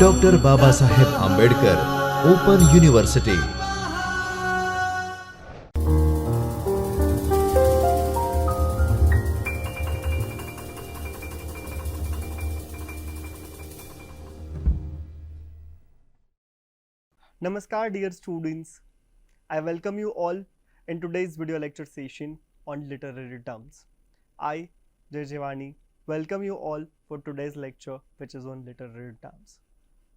Dr. Babasaheb Ambedkar Open University. Namaskar dear students, I welcome you all in today's video lecture session on literary terms. I, Jayjivani, welcome you all for today's lecture which is on literary terms.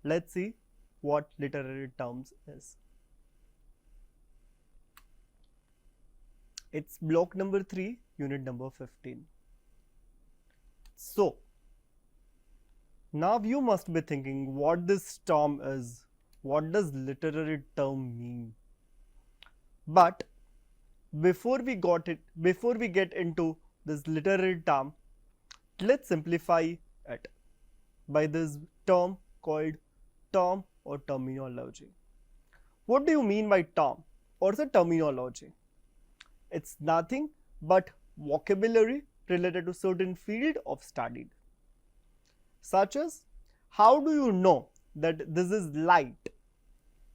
Let's see what literary terms is. It's block number 3, unit number 15. So, now you must be thinking what this term is. What does literary term mean? But before we get into this literary term, let's simplify it by this term called term or terminology. What do you mean by term or the terminology? It's nothing but vocabulary related to certain field of study, such as how do you know that this is light?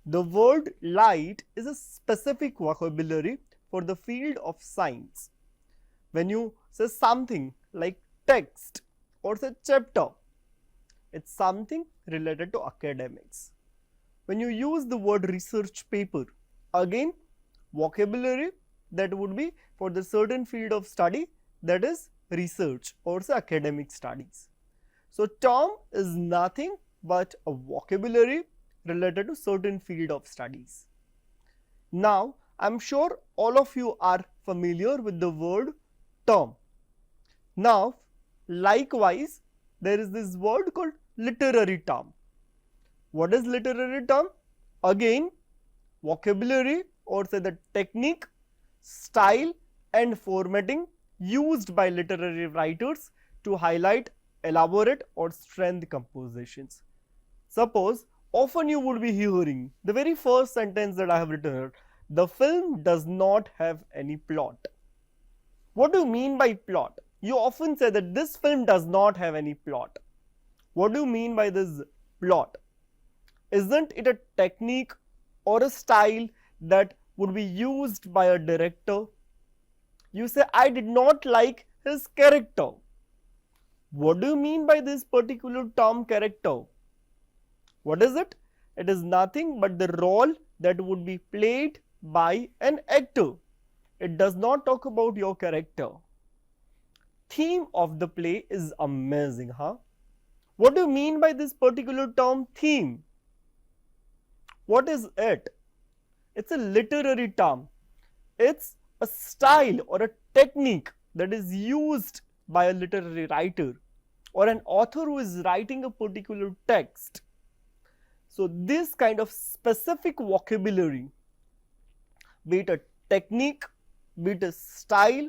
The word light is a specific vocabulary for the field of science. When you say something like text or say chapter, it's something related to academics. When you use the word research paper, again vocabulary that would be for the certain field of study, that is research or say academic studies. So term is nothing but a vocabulary related to certain field of studies. Now, I am sure all of you are familiar with the word term. Now, likewise, there is this word called literary term. What is literary term? Again, vocabulary or say the technique, style and formatting used by literary writers to highlight, elaborate or strengthen compositions. Suppose often you would be hearing the very first sentence that I have written here, the film does not have any plot. What do you mean by plot? You often say that this film does not have any plot. What do you mean by this plot? Isn't it a technique or a style that would be used by a director? You say, I did not like his character. What do you mean by this particular term character? What is it? It is nothing but the role that would be played by an actor. It does not talk about your character. Theme of the play is amazing, huh? What do you mean by this particular term theme? What is it? It's a literary term. It's a style or a technique that is used by a literary writer or an author who is writing a particular text. So this kind of specific vocabulary, be it a technique, be it a style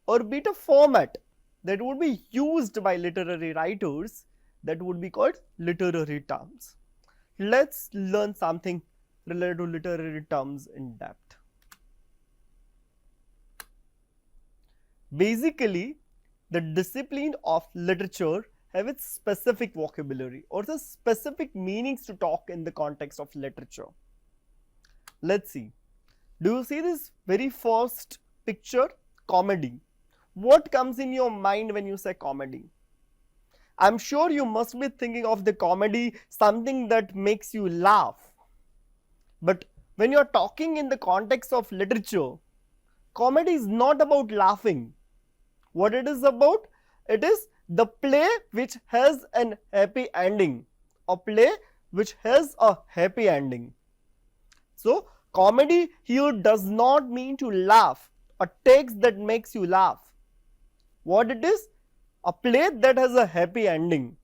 or be it a format that would be used by literary writers, that would be called literary terms. Let's learn something related to literary terms in depth. Basically, the discipline of literature have its specific vocabulary or the specific meanings to talk in the context of literature. Let's see. Do you see this very first picture? Comedy. What comes in your mind when you say comedy? I am sure you must be thinking of the comedy, something that makes you laugh. But when you are talking in the context of literature, comedy is not about laughing. What it is about? It is the play which has an happy ending, a play which has a happy ending. So, comedy here does not mean to laugh, a text that makes you laugh. What it is? A play that has a happy ending.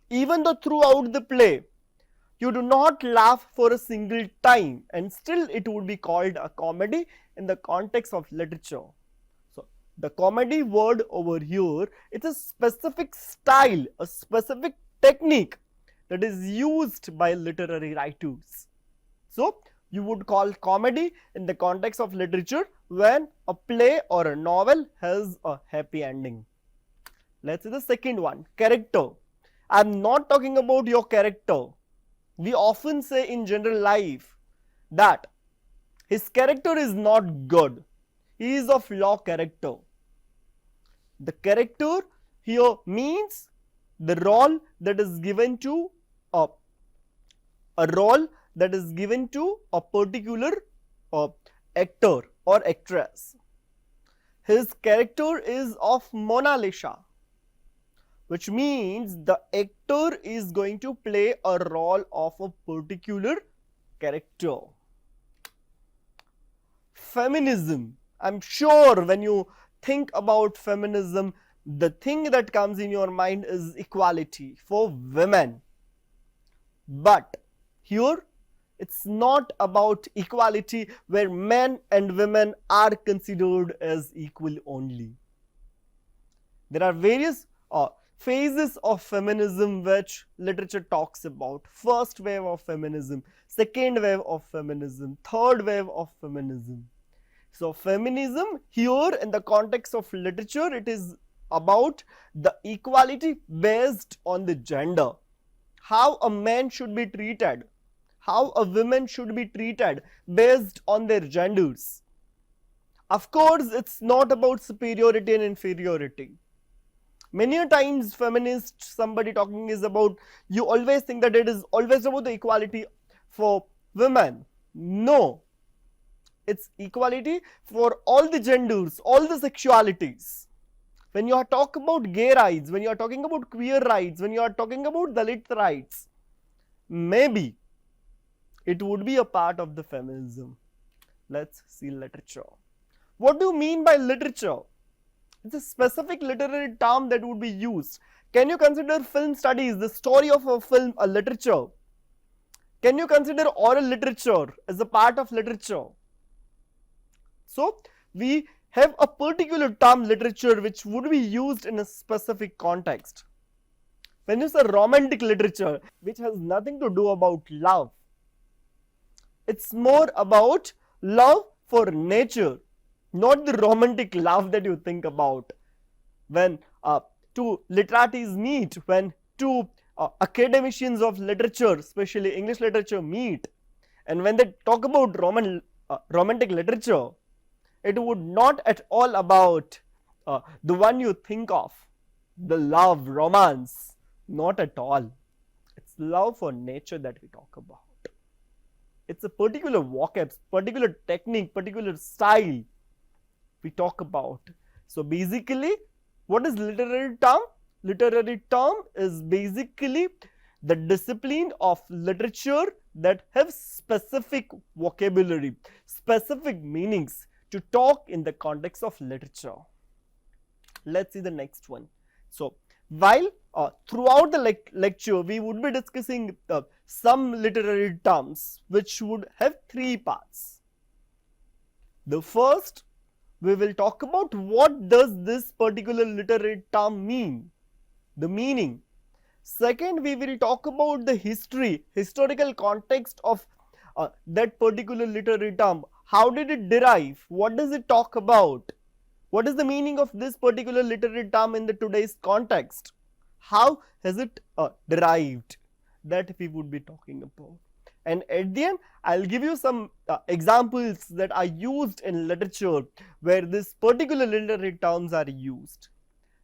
Even though throughout the play, you do not laugh for a single time and still it would be called a comedy in the context of literature. The comedy word over here, it's a specific style, a specific technique that is used by literary writers. So, you would call comedy in the context of literature when a play or a novel has a happy ending. Let's see the second one, character. I'm not talking about your character. We often say in general life that his character is not good. He is of low character. The character here means the role that is given to a role that is given to a particular actor or actress. His character is of Mona Lisa, which means the actor is going to play a role of a particular character. Feminism. I'm sure when you think about feminism, the thing that comes in your mind is equality for women. But here it's not about equality where men and women are considered as equal only. There are various phases of feminism which literature talks about. First wave of feminism, second wave of feminism, third wave of feminism. So feminism here in the context of literature, it is about the equality based on the gender. How a man should be treated, how a woman should be treated based on their genders. Of course, it's not about superiority and inferiority. Many a times feminist somebody talking is about, you always think that it is always about the equality for women. No, it's equality for all the genders, all the sexualities. When you are talking about gay rights, when you are talking about queer rights, when you are talking about Dalit rights, maybe it would be a part of the feminism. Let's see literature. What do you mean by literature? It's a specific literary term that would be used. Can you consider film studies, the story of a film, a literature? Can you consider oral literature as a part of literature? So, we have a particular term literature which would be used in a specific context. When you say romantic literature, which has nothing to do about love, it's more about love for nature, not the romantic love that you think about. When two literates meet, when two academicians of literature, especially English literature, meet, and when they talk about romantic literature, it would not at all about the one you think of, the love, romance, not at all. It's love for nature that we talk about. It's a particular vocab, particular technique, particular style we talk about. So basically, what is literary term? Literary term is basically the discipline of literature that have specific vocabulary, specific meanings to talk in the context of literature. Let's see the next one. So while throughout the lecture we would be discussing some literary terms which would have three parts. The first, we will talk about what does this particular literary term mean, the meaning. Second, we will talk about the historical context of that particular literary term. How did it derive? What does it talk about? What is the meaning of this particular literary term in the today's context? How has it derived? That we would be talking about. And at the end, I'll give you some examples that are used in literature where this particular literary terms are used.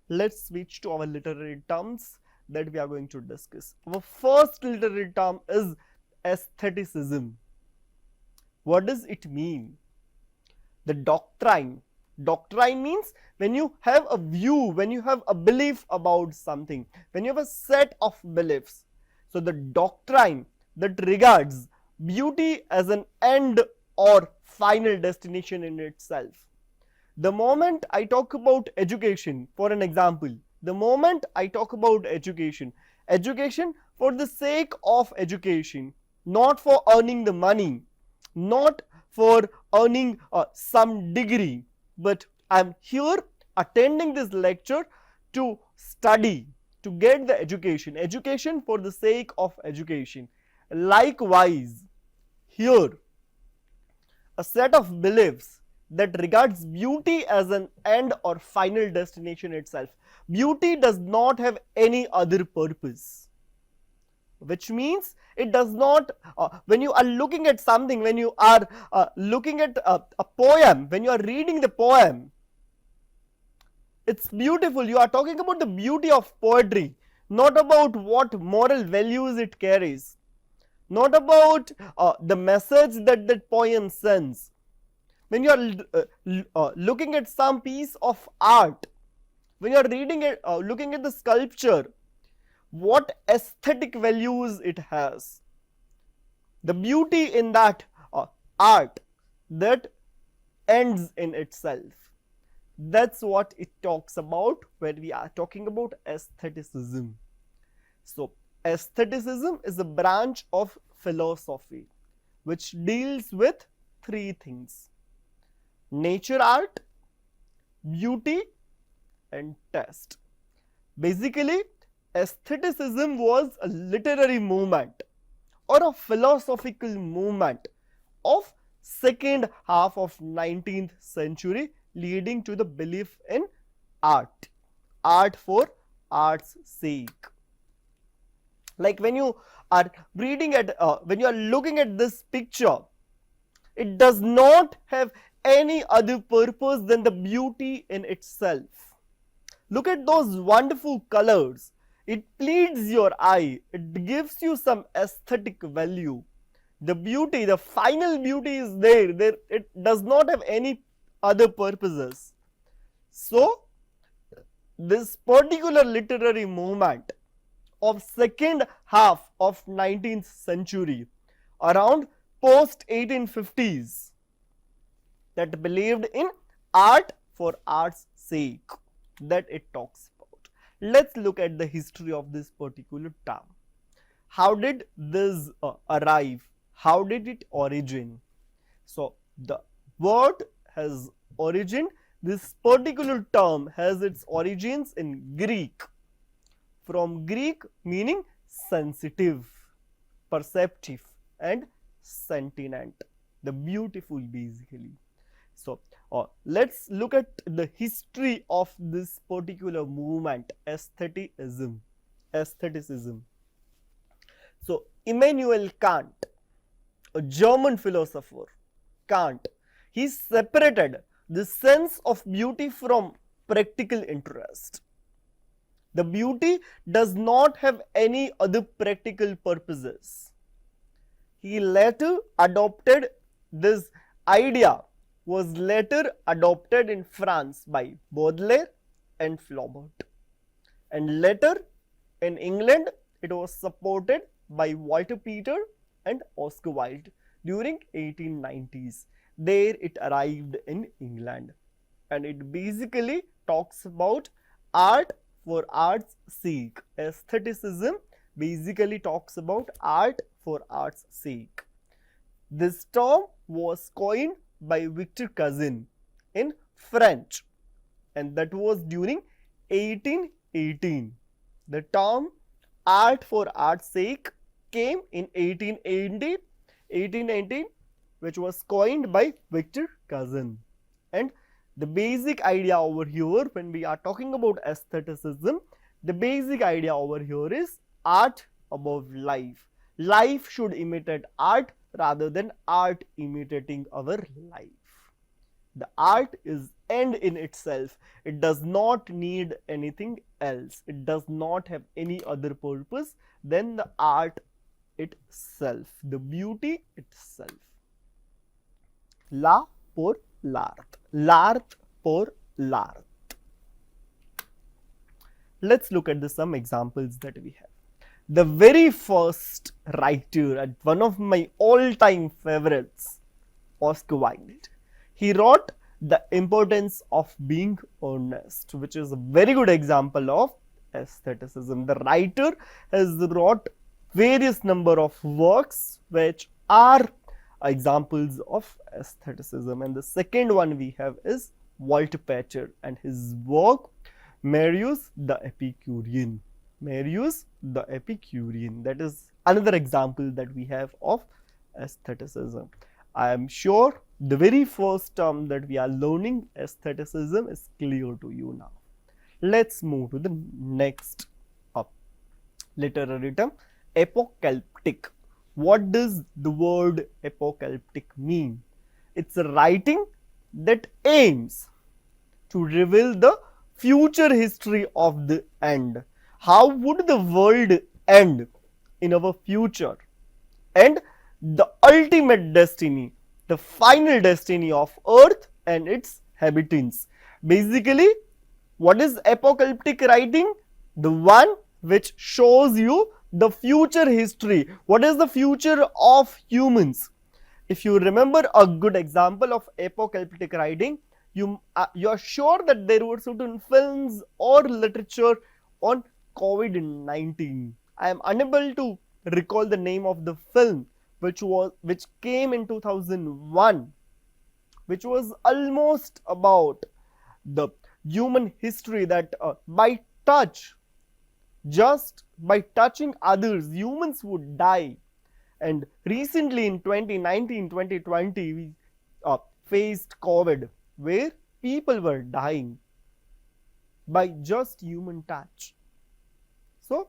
Let's switch to our literary terms that we are going to discuss. Our first literary term is aestheticism. What does it mean? The doctrine. Doctrine means when you have a view, when you have a belief about something, when you have a set of beliefs. So the doctrine that regards beauty as an end or final destination in itself. The moment I talk about education, for an example, the moment I talk about education, education for the sake of education, not for earning the money, not for earning some degree, but I am here attending this lecture to study, to get the education, education for the sake of education. Likewise, here a set of beliefs that regards beauty as an end or final destination itself. Beauty does not have any other purpose. which means it does not, when you are looking at something, when you are looking at a poem, when you are reading the poem, it's beautiful. You are talking about the beauty of poetry, not about what moral values it carries, not about the message that that poem sends. When you are looking at some piece of art, when you are reading it, looking at the sculpture, what aesthetic values it has, the beauty in that art that ends in itself. That's what it talks about when we are talking about aestheticism. So, aestheticism is a branch of philosophy which deals with three things: nature art, beauty, and taste. Basically, aestheticism was a literary movement or a philosophical movement of second half of 19th century, leading to the belief in art, art for art's sake. Like when you are reading at, when you are looking at this picture, it does not have any other purpose than the beauty in itself. Look at those wonderful colors. It pleads your eye. It gives you some aesthetic value. The beauty, the final beauty is there. It does not have any other purposes. So, this particular literary movement of second half of 19th century, around post 1850s, that believed in art for art's sake, that it talks about. Let's look at the history of this particular term. How did this arrive? How did it origin? So, the word has origin. This particular term has its origins in Greek, from Greek meaning sensitive, perceptive, and sentient, the beautiful basically. So, let's look at the history of this particular movement, aestheticism. So, Immanuel Kant, a German philosopher, Kant, he separated the sense of beauty from practical interest. The beauty does not have any other practical purposes. He later adopted this idea, was later adopted in France by Baudelaire and Flaubert, and later in England it was supported by Walter Pater and Oscar Wilde during 1890s. There it arrived in England, and it basically talks about art for art's sake. Aestheticism basically talks about art for art's sake. This term was coined by Victor Cousin in French, and that was during 1818. The term art for art's sake came in 1819, which was coined by Victor Cousin. And the basic idea over here, when we are talking about aestheticism, the basic idea over here is art above life. Life should imitate art rather than art imitating our life. The art is end in itself. It does not need anything else. It does not have any other purpose than the art itself, the beauty itself. La por l'art, l'art por l'art. Let's look at some examples that we have. The very first writer, and one of my all-time favorites, Oscar Wilde. He wrote The Importance of Being Honest, which is a very good example of aestheticism. The writer has wrote various number of works which are examples of aestheticism, and the second one we have is Walter Pater and his work Marius the Epicurean. Marius the Epicurean, that is another example that we have of aestheticism. I am sure the very first term that we are learning, aestheticism, is clear to you now. Let's move to the next literary term, Apocalyptic. What does the word apocalyptic mean? It's a writing that aims to reveal the future history of the end. How would the world end in our future? And the ultimate destiny, the final destiny of Earth and its inhabitants. Basically, what is apocalyptic writing? The one which shows you the future history. What is the future of humans? If you remember a good example of apocalyptic writing, you are sure that there were certain films or literature on COVID-19. I am unable to recall the name of the film which came in 2001, which was almost about the human history that just by touching others, humans would die. And recently in 2019, 2020, we faced COVID, where people were dying by just human touch. So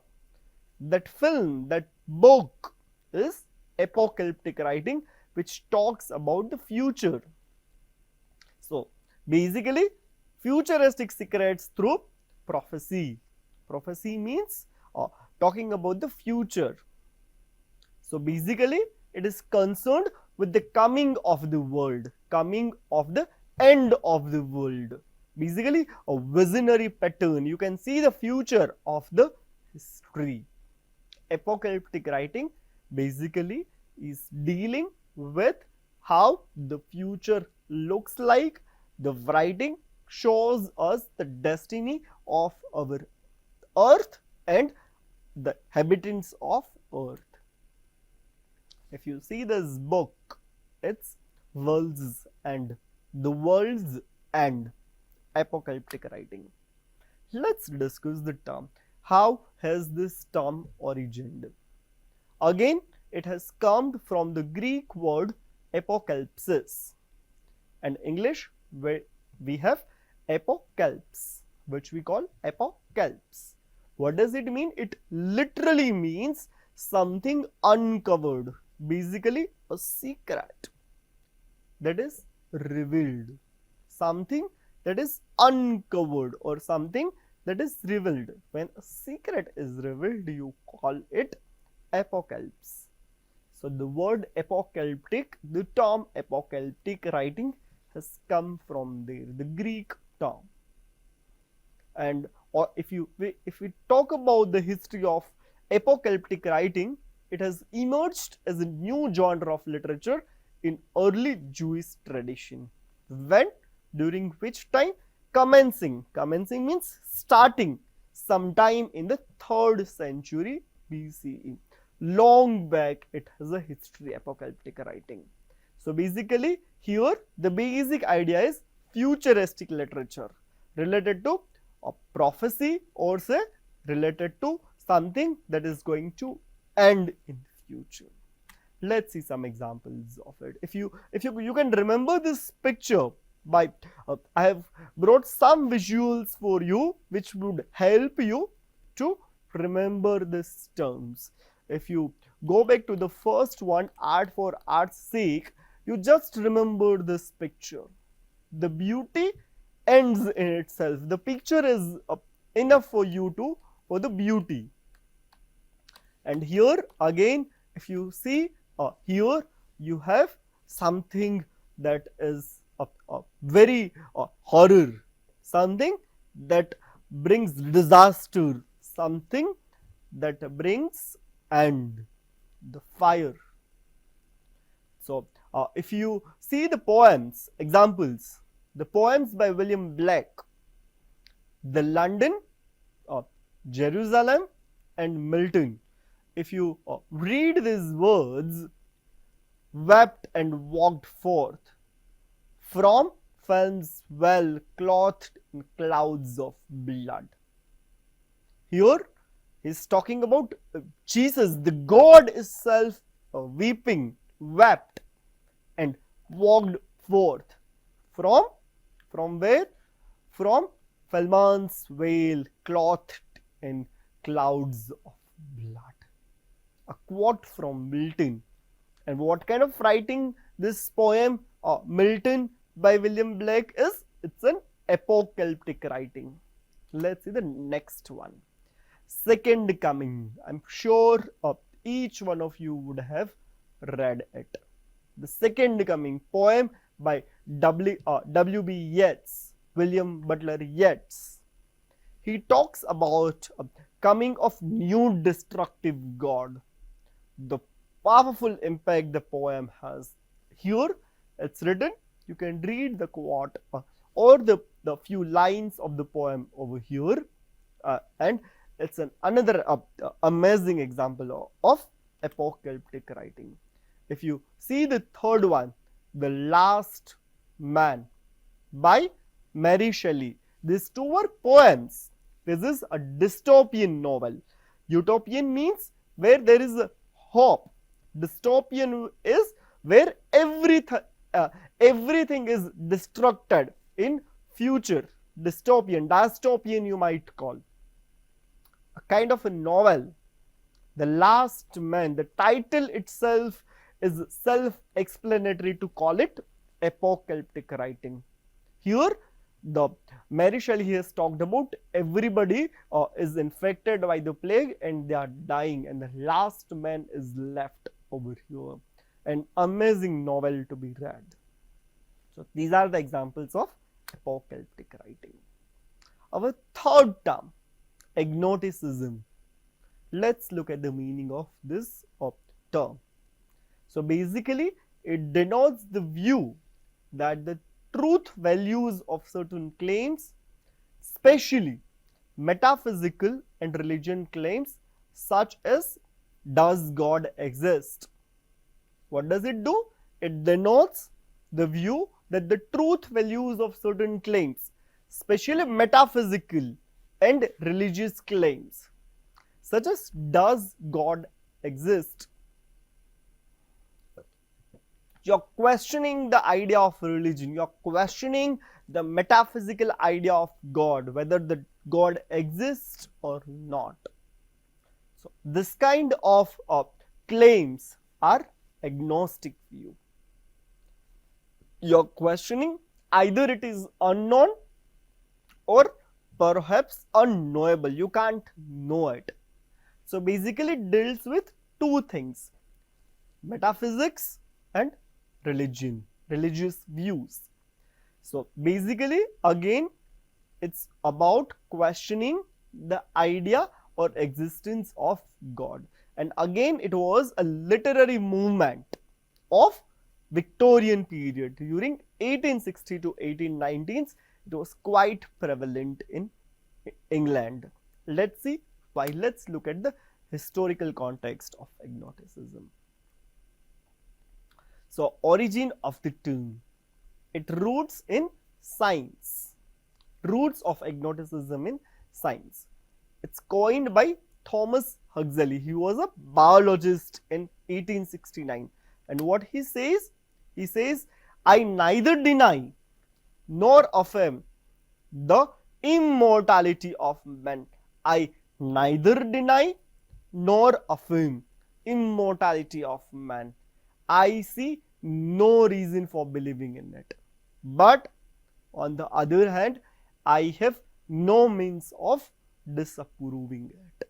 that film, that book is apocalyptic writing, which talks about the future. So basically, futuristic secrets through prophecy. Prophecy means talking about the future. So basically, it is concerned with the coming of the world, coming of the end of the world. Basically, a visionary pattern. You can see the future of the history. Apocalyptic writing basically is dealing with how the future looks like. The writing shows us the destiny of our Earth and the inhabitants of Earth. If you see this book, it's World's End, the World's End, apocalyptic writing. Let's discuss the term. How has this term origined? Again, it has come from the Greek word apocalypsis, and English we have apocalypse, which we call apocalypse. What does it mean? It literally means something uncovered, basically a secret that is revealed, something that is uncovered or something that is revealed. When a secret is revealed, you call it apocalypse. So the word apocalyptic, the term apocalyptic writing has come from there, the Greek term. And or if we talk about the history of apocalyptic writing, it has emerged as a new genre of literature in early Jewish tradition. When? During which time? Commencing means starting sometime in the 3rd century BCE. Long back it has a history, apocalyptic writing. So basically here the basic idea is futuristic literature related to a prophecy, or say related to something that is going to end in future. Let's see some examples of it. If you can remember this picture, by I have brought some visuals for you which would help you to remember these terms. If you go back to the first one, art for art's sake, you just remember this picture. The beauty ends in itself. The picture is enough for you for the beauty. And here again, if you see here, you have something that is a very horror, something that brings disaster, something that brings end, the fire. So if you see the poems, examples, the poems by William Blake, the London, Jerusalem and Milton, if you read these words, wept and walked forth from films well clothed in clouds of blood. Here he is talking about Jesus, the God itself, weeping, wept and walked forth from where? From Falman's veil clothed in clouds of blood. a quote from Milton. And what kind of writing this poem Milton by William Blake is? It's an apocalyptic writing. Let's see the next one. Second Coming. I'm sure each one of you would have read it. The Second Coming, poem by W.B. Yeats, William Butler Yeats. He talks about coming of new destructive God, the powerful impact the poem has. Here it's written, you can read the quote or the few lines of the poem over here, and it's another amazing example of apocalyptic writing. If you see the third one, The Last Man by Mary Shelley. These two were poems. This is a dystopian novel. Utopian means where there is a hope. Dystopian is where everything is destructed in future. Dystopian you might call. A kind of a novel. The Last Man, the title itself is self-explanatory to call it apocalyptic writing. Here the Mary Shelley has talked about everybody is infected by the plague and they are dying, and the last man is left over here. An amazing novel to be read. So these are the examples of apocalyptic writing. Our third term, agnosticism. Let's look at the meaning of this term. So basically it denotes the view that the truth values of certain claims, especially metaphysical and religion claims such as does God exist? What does it do? It denotes the view that the truth values of certain claims, especially metaphysical and religious claims such as does God exist? You're questioning the idea of religion, you're questioning the metaphysical idea of God, whether the God exists or not. So this kind of claims are agnostic view. You're questioning either it is unknown or perhaps unknowable, you can't know it. So basically it deals with two things, metaphysics and religion, religious views. So basically again it's about questioning the idea or existence of God, and again it was a literary movement of Victorian period during 1860 to 1819s. It was quite prevalent in England. Let's see why. Let's look at the historical context of agnosticism. So origin of the term, it roots in science, roots of agnosticism in science. It's coined by Thomas Huxley. He was a biologist in 1869, and what he says, I neither deny nor affirm the immortality of man. I neither deny nor affirm immortality of man. I see no reason for believing in it, but on the other hand I have no means of disapproving it.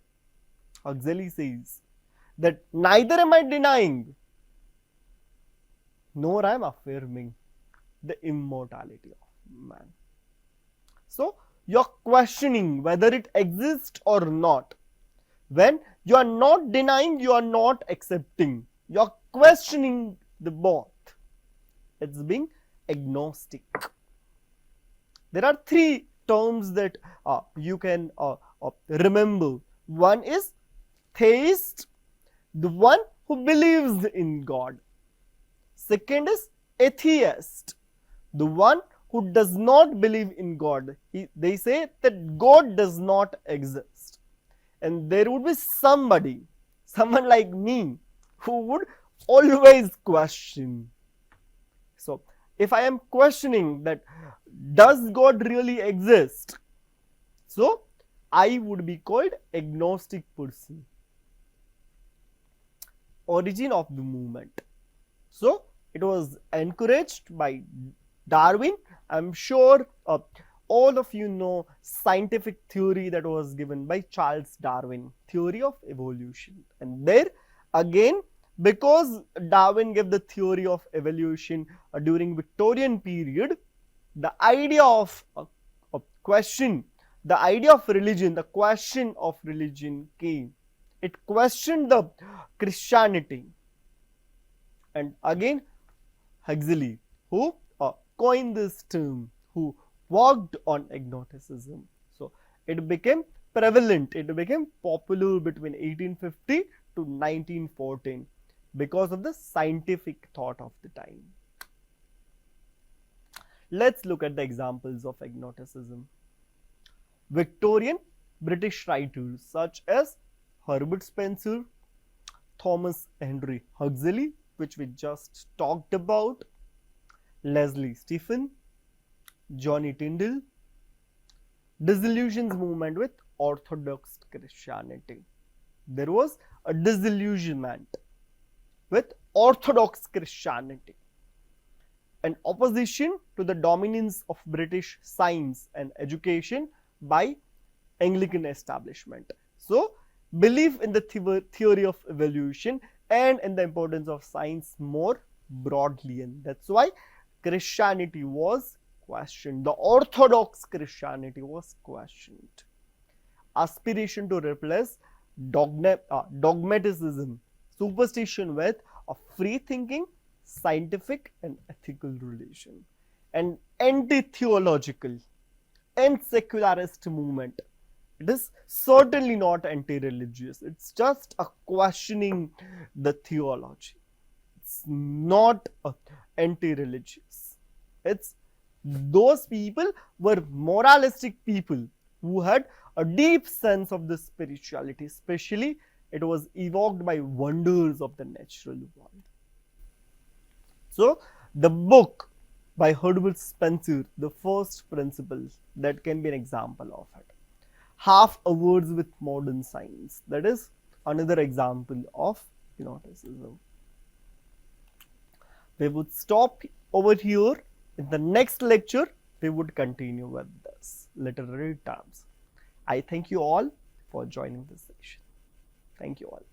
Huxley says that neither am I denying nor I am affirming the immortality of man. So you are questioning whether it exists or not. When you are not denying, you are not accepting, you are questioning the both. It's being agnostic. There are three terms that you can remember. One is theist, the one who believes in God. Second is atheist, the one who does not believe in God. They say that God does not exist. And there would be someone like me, who would always question. So if I am questioning that does God really exist, so I would be called agnostic person. origin of the movement. So it was encouraged by Darwin. I'm sure all of you know scientific theory that was given by Charles Darwin, theory of evolution. And there again, because Darwin gave the theory of evolution during Victorian period, the idea of question, the idea of religion, the question of religion came. It questioned the Christianity. And again, Huxley, who coined this term, who worked on agnosticism. So it became prevalent, it became popular between 1850 to 1914 because of the scientific thought of the time. Let's look at the examples of agnosticism. Victorian British writers such as Herbert Spencer, Thomas Henry Huxley, which we just talked about, Leslie Stephen, Johnny Tyndall, disillusions movement with Orthodox Christianity. There was a disillusionment with Orthodox Christianity, an opposition to the dominance of British science and education by Anglican establishment. So belief in the theory of evolution and in the importance of science more broadly, and that's why Christianity was questioned. The Orthodox Christianity was questioned. Aspiration to replace dogmatism, superstition with a free thinking, scientific and ethical relation. An anti-theological and secularist movement. It is certainly not anti-religious. It's just a questioning the theology. It's not anti-religious. It's those people were moralistic people who had a deep sense of the spirituality, especially it was evoked by wonders of the natural world. So the book by Herbert Spencer, The First Principles, that can be an example of it. Half a Words with Modern Science, that is another example of agnosticism. We would stop over here. In the next lecture, we would continue with this literary terms. I thank you all for joining this session. Thank you all.